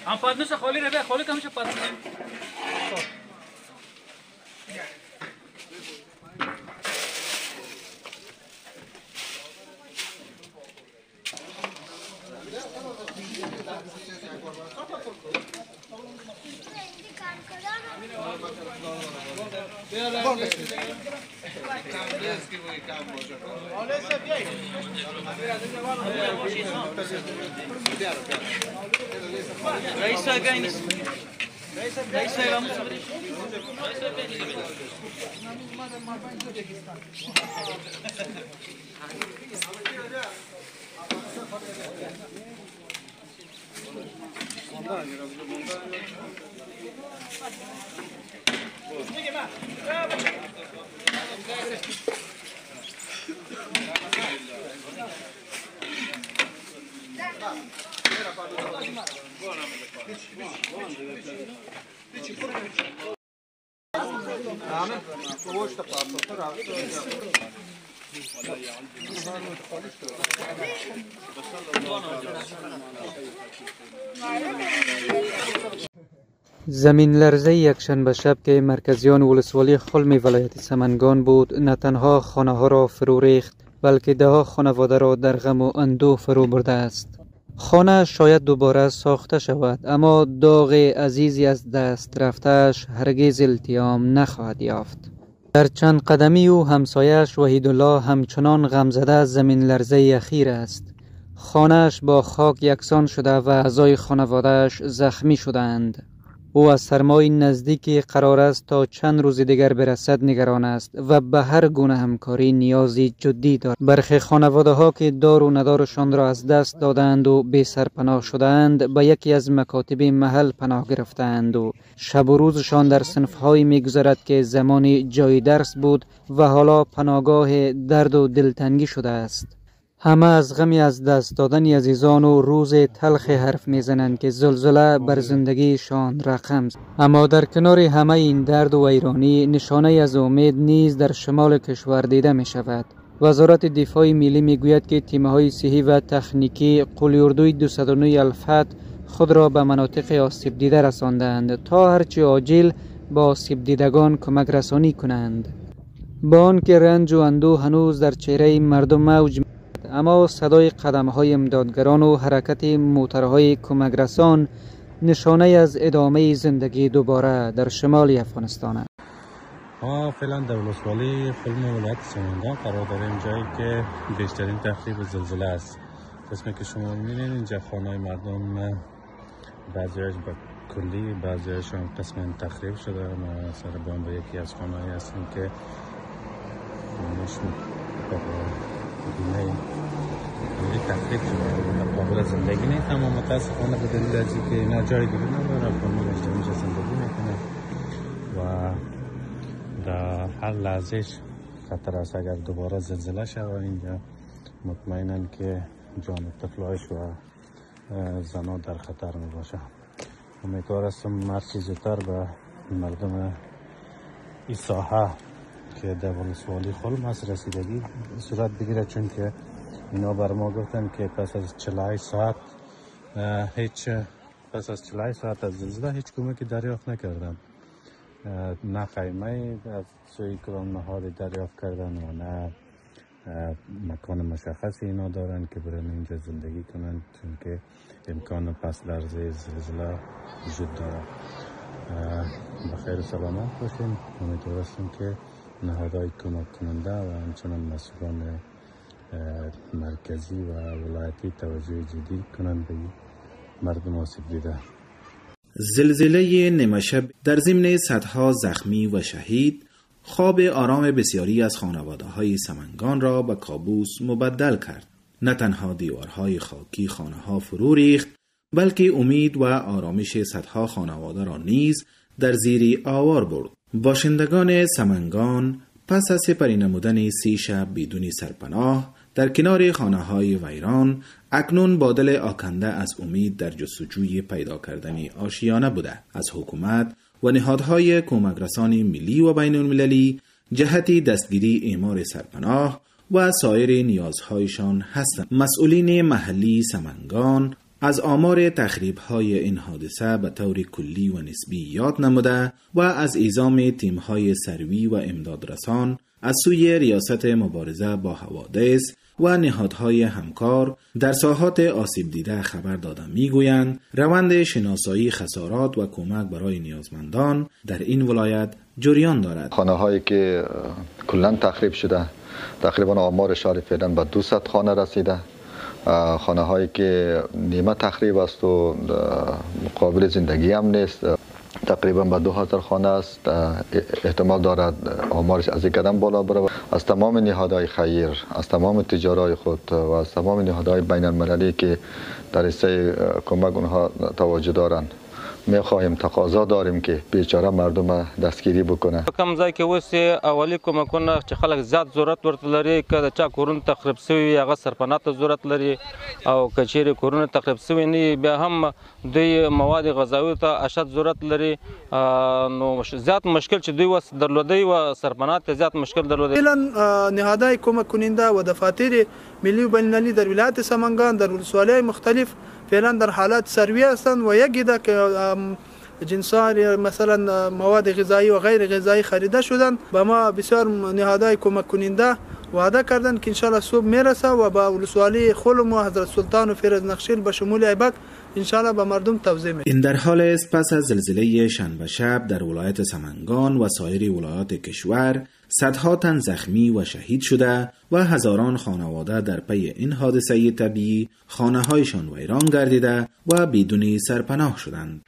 هم پادنوش خالی رو به خالی که همیشه پادنوش رئیس اگه نیست رئیس اگه زمین لرزه یکشنبه شب که مرکزیان ولسوالی خلم ولایت سمنگان بود نه تنها خانه ها را فرو ریخت بلکه ده ها خانواده را در غم و اندوه فرو برده است. خانه شاید دوباره ساخته شود اما داغ عزیزی از دست رفتهش هرگز التیام نخواهد یافت. در چند قدمی او همسایش وحیدالله همچنان غمزده از زمین لرزه اخیر است. خانه‌اش با خاک یکسان شده و اعضای خانواده‌اش زخمی شدند. او از سرمای نزدیکی قرار است تا چند روز دیگر برسد نگران است و به هر گونه همکاری نیازی جدی دارد. برخی خانواده ها که دار و ندارشان را از دست دادند و بی سرپناه شدند به یکی از مکاتب محل پناه گرفتند و شب و روزشان در صنف‌هایی می‌گذرد که زمانی جای درس بود و حالا پناهگاه درد و دلتنگی شده است. همه از غمی از دست دادن عزیزان و روز تلخ حرف میزنند که زلزله بر زندگیشان رقم زد. اما در کنار همه این درد و ویرانی نشانه از امید نیز در شمال کشور دیده می شود. وزارت دفاع ملی می گوید که تیم‌های صحی و تکنیکی قولی‌اردوی 209 الفتح خود را به مناطق آسیب دیده رساندند تا هرچه عاجل با آسیب دیدگان کمک رسانی کنند. با آنکه رنج و اندوه هنوز در چهره مردم موج اما صدای قدم‌های امدادگران و حرکت موترهای کمک رسان نشانه از ادامه زندگی دوباره در شمال افغانستان است. ما فعلا در ولسوالی خلم ولایت سمنگان قرار داریم، جایی که بیشترین تخریب زلزله است. قسمی که شما می‌بینید اینجا خانه‌های مردم بعضی‌هاش به کلی، بعضی‌هاش هم قسماً تخریب شده. ما سر بام به یکی از خانه‌هایی هستیم که تخریب شده، قابل زندگی نیست. اما متاسفانه به دلیل از اینکه اینا جای دیگه نداره خانه‌اش اینجا زندگی میکنه و در هر لحظهش خطر است اگر دوباره زلزله شود اینجا مطمئنن که جان طفلایش و زنها در خطر می باشه. امیدوار هستم مرسی زودتر به مردم این ساحه که در ولسوالی خلم هست رسیدگی صورت بگیره، چون که اینا بر ما گفتن که پس از 48 ساعت از زلزله هیچ کمکی دریافت نکردن. نه خیمه از سوی کدام نهاد دریافت کردن و نه مکان مشخصی اینا دارن که برن اینجا زندگی کنن، چون که امکان پس لرزه زلزله وجود داره. بخیر و سلامت باشین. امیدوار هستم که نهادهای کمک کننده و همچنان مسئولان مرکزی و ولایتی توجه جدی کنند به مردم آسیب دیده. زلزله نیمه شب در ضمن صدها زخمی و شهید خواب آرام بسیاری از خانواده‌های سمنگان را به کابوس مبدل کرد. نه تنها دیوارهای خاکی خانه‌ها فرو ریخت، بلکه امید و آرامش صدها خانواده را نیز در زیر آوار برد. باشندگان سمنگان پس از سپری نمودن 30 شب بدون سرپناه در کنار خانه‌های ویران اکنون با دل آکنده از امید در جستجوی پیدا کردن آشیانه بوده. از حکومت و نهادهای کمک رسانی ملی و بین المللی جهت دستگیری اعمار سرپناه و سایر نیازهایشان هستند. مسئولین محلی سمنگان از آمار تخریب‌های این حادثه به طور کلی و نسبی یاد نموده و از اعزام تیم‌های سروی و امدادرسان از سوی ریاست مبارزه با حوادث و نهادهای همکار در ساحات آسیب دیده خبر داده می‌گویند روند شناسایی خسارات و کمک برای نیازمندان در این ولایت جریان دارد. خانه‌هایی که کلاً تخریب شده تقریباً آمارشان فعلا به 200 خانه رسیده. خانه‌هایی که نیمه تخریب است و قابل زندگی هم نیست تقریبا به 2000 خانه است. احتمال دارد آمارش از این قدم بالا بره. از تمام نهادهای خیر، از تمام تجارای خود و از تمام نهادهای بین المللی که در حصه کمک اونها تواجد دارند میخواهیم، تقاضا داریم که بیچاره مردم دستگیری بکنه. کم ځای کې اوس اولی کومکونه چې خلک زیات ضرورت ورته لري که د چا کورونه تخریب شوي هغه سرپناه ته ضرورت لري او که چیرې کورونه تخریب شوي نه بیا هم دوی مواد غذایي ته اشد ضرورت لري. نو زیات مشکل چې دوی وس درلودي و سرپناه ته زیات مشکل درلودي. فعلا نهادهای کمک کننده و دفاتر ملی و بین‌المللی در ولایت سمنگان در ولسوالی‌های مختلف فعلا در حالات سروی هستند و یک ایده که جنسار مثلا مواد غذایی و غیر غذایی خریده شدن. با ما بسیار نهادهای کمک کننده وعده کردن که انشالله صبح میرسه و با ولسوالی خلم و حضرت سلطان و فیروز نخشیل به شمول ایبک انشالله به مردم توزیع میشه. این در حال است پس از زلزله شنبه شب در ولایت سمنگان و سایر ولایات کشور صدها تن زخمی و شهید شده و هزاران خانواده در پی این حادثه طبیعی خانه‌هایشان ویران گردیده و بدون سرپناه شدند.